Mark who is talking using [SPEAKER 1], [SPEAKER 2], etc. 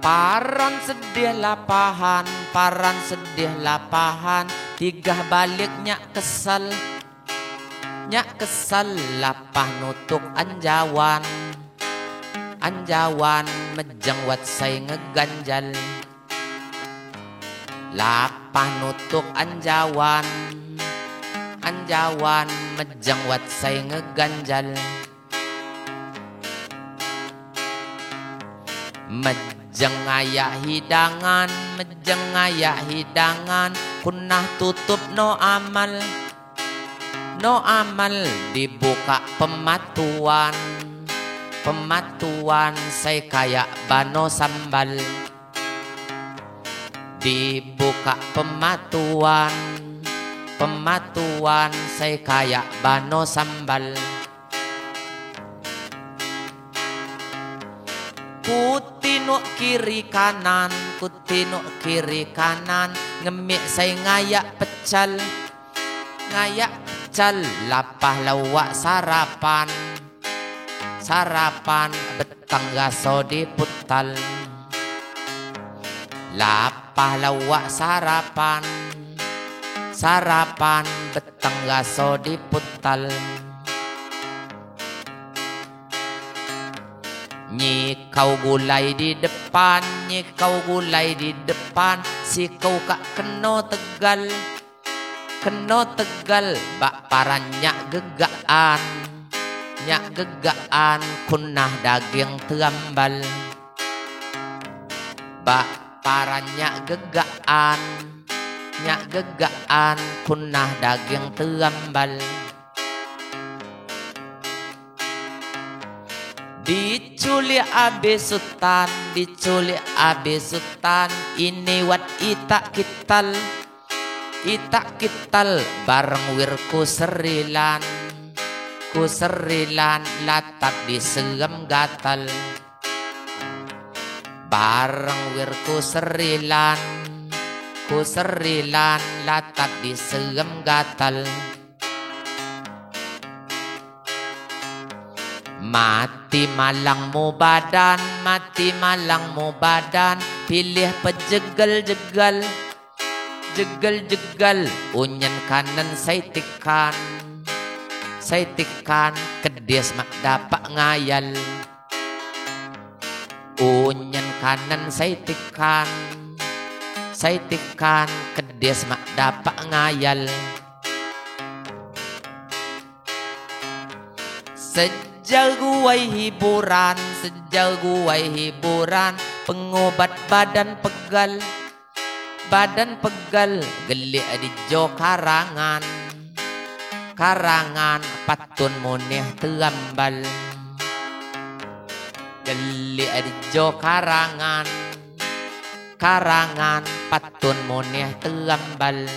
[SPEAKER 1] Paran sedih lapahan, paran sedih lapahan, tigah baliknya kesal, nyak kesal lapah nutuk anjawan, anjawan mejang wat say ngeganjal, lapah nutuk anjawan, anjawan mejang wat say ngeganjal, mejeng ayak hidangan, mejeng ayak hidangan, punah tutup no amal, no amal dibuka pematuan, pematuan say kayak bano sambal, dibuka pematuan, pematuan say kayak bano sambal. Kutinuk kiri kanan, kutinuk kiri kanan, ngemik say ngayak pecal, ngayak pecal, lapah lawak sarapan, sarapan betang gaso diputal, lapah lawak sarapan, sarapan betang gaso diputal. Nyikau gulai di depan, nyikau gulai di depan, si kau kak keno tegal, keno tegal, bak paranyak gegaan, nyak gegaan, kunah daging terambal, bak paranyak gegaan, nyak gegaan, kunah daging terambal. Diculik abis sultan, diculik abis sultan, ini wat itak kital, itak kital, bareng wirku serilan, ku serilan, latap diserem gatal, bareng wirku serilan, ku serilan, latap diserem gatal. Mati malang mu badan, mati malang mu badan, pilih pejegal-jegal, jegal-jegal, unyan kanan saya tikan, kedis mak dapat ngayal, unyan kanan saya tikan, kedis mak dapat ngayal. Sejal guai hiburan, sejal guai hiburan, pengobat badan pegal, badan pegal, gelik di jo karangan, karangan patun muneh terambal, gelik di jo karangan, karangan patun muneh terambal.